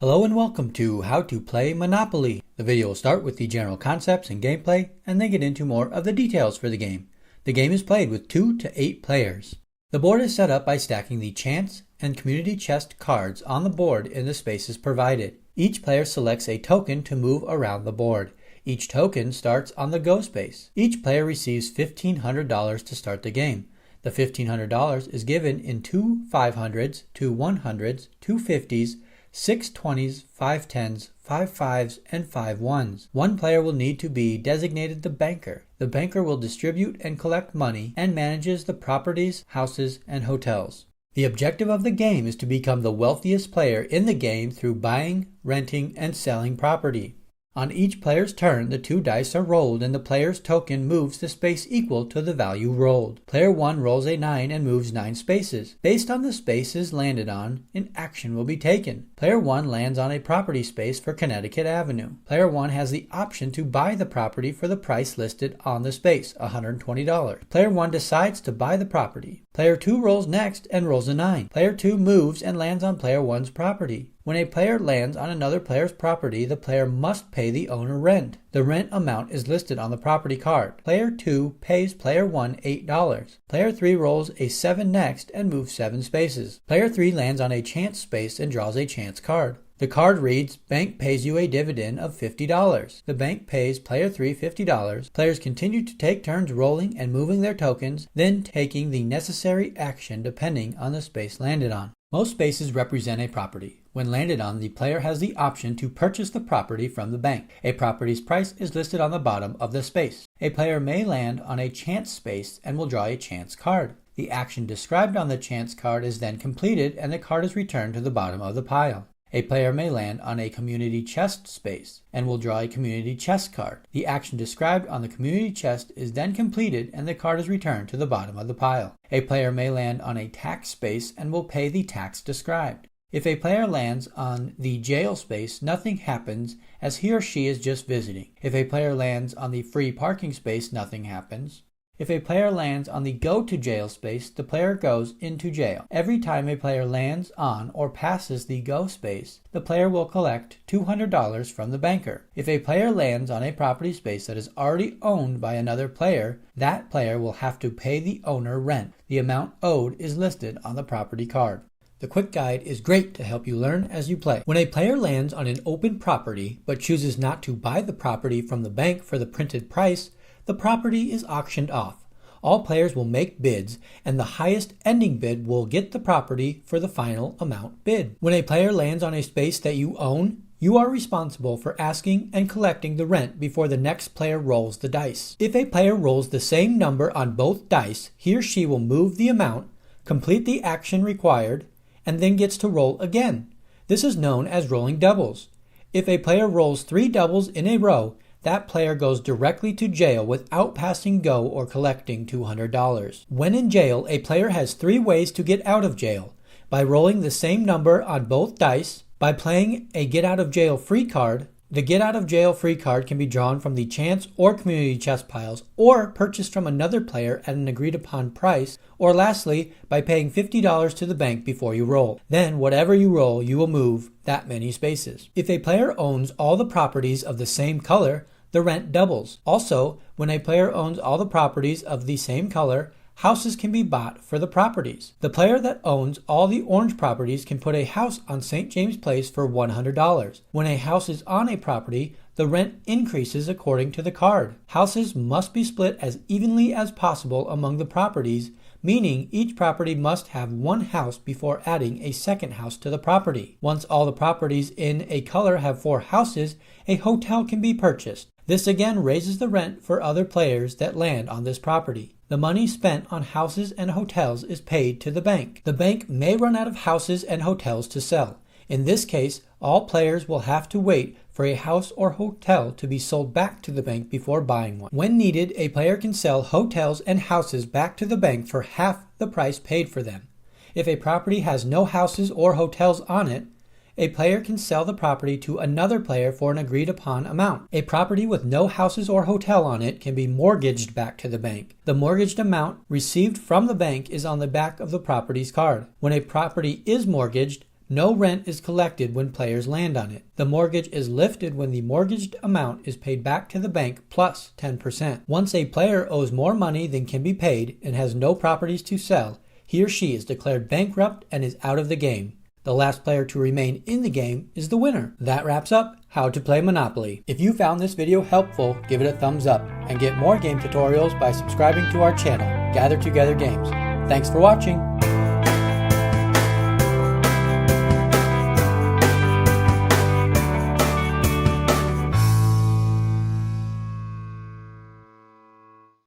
Hello and welcome to How to Play Monopoly. The video will start with the general concepts and gameplay and then get into more of the details for the game. The game is played with 2 to 8 players. The board is set up by stacking the chance and community chest cards on the board in the spaces provided. Each player selects a token to move around the board. Each token starts on the go space. Each player receives $1,500 to start the game. The $1,500 is given in 2 500s, 2 100s, 2 50s, 6 20s, 5 10s, 5 5s, and 5 1s. One player will need to be designated the banker. The banker will distribute and collect money and manages the properties, houses, and hotels. The objective of the game is to become the wealthiest player in the game through buying, renting, and selling property. On each player's turn, the 2 dice are rolled and the player's token moves the space equal to the value rolled. Player 1 rolls a 9 and moves 9 spaces. Based on the spaces landed on, an action will be taken. Player 1 lands on a property space for Connecticut Avenue. Player 1 has the option to buy the property for the price listed on the space, $120. Player 1 decides to buy the property. Player 2 rolls next and rolls a 9. Player 2 moves and lands on Player 1's property. When a player lands on another player's property, the player must pay the owner rent. The rent amount is listed on the property card. Player 2 pays Player 1 $8. Player 3 rolls a 7 next and moves 7 spaces. Player 3 lands on a chance space and draws a chance card. The card reads, "Bank pays you a dividend of $50. The bank pays Player 3 $50. Players continue to take turns rolling and moving their tokens, then taking the necessary action depending on the space landed on. Most spaces represent a property. When landed on, the player has the option to purchase the property from the bank. A property's price is listed on the bottom of the space. A player may land on a chance space and will draw a chance card. The action described on the chance card is then completed and the card is returned to the bottom of the pile. A player may land on a community chest space and will draw a community chest card. The action described on the community chest is then completed and the card is returned to the bottom of the pile. A player may land on a tax space and will pay the tax described. If a player lands on the jail space, nothing happens as he or she is just visiting. If a player lands on the free parking space, nothing happens. If a player lands on the go to jail space, the player goes into jail. Every time a player lands on or passes the go space, the player will collect $200 from the banker. If a player lands on a property space that is already owned by another player, that player will have to pay the owner rent. The amount owed is listed on the property card. The quick guide is great to help you learn as you play. When a player lands on an open property but chooses not to buy the property from the bank for the printed price, the property is auctioned off. All players will make bids, and the highest ending bid will get the property for the final amount bid. When a player lands on a space that you own, you are responsible for asking and collecting the rent before the next player rolls the dice. If a player rolls the same number on both dice, he or she will move the amount, complete the action required, and then gets to roll again. This is known as rolling doubles. If a player rolls 3 doubles in a row, that player goes directly to jail without passing go or collecting $200. When in jail, a player has 3 ways to get out of jail: by rolling the same number on both dice, by playing a get out of jail free card. The get out of jail free card can be drawn from the chance or community chest piles or purchased from another player at an agreed upon price, or lastly, by paying $50 to the bank before you roll. Then whatever you roll, you will move that many spaces. If a player owns all the properties of the same color, the rent doubles. Also, when a player owns all the properties of the same color, houses can be bought for the properties. The player that owns all the orange properties can put a house on St. James Place for $100. When a house is on a property, the rent increases according to the card. Houses must be split as evenly as possible among the properties, meaning each property must have 1 house before adding a second house to the property. Once all the properties in a color have 4 houses, a hotel can be purchased. This again raises the rent for other players that land on this property. The money spent on houses and hotels is paid to the bank. The bank may run out of houses and hotels to sell. In this case, all players will have to wait for a house or hotel to be sold back to the bank before buying one. When needed, a player can sell hotels and houses back to the bank for half the price paid for them. If a property has no houses or hotels on it, a player can sell the property to another player for an agreed upon amount. A property with no houses or hotel on it can be mortgaged back to the bank. The mortgaged amount received from the bank is on the back of the property's card. When a property is mortgaged, No rent is collected when players land on it. The mortgage is lifted when the mortgaged amount is paid back to the bank plus 10%. Once a player owes more money than can be paid and has no properties to sell, he or she is declared bankrupt and is out of the game. The last player to remain in the game is the winner. That wraps up how to play Monopoly. If you found this video helpful, give it a thumbs up and get more game tutorials by subscribing to our channel, Gather Together Games. Thanks for watching.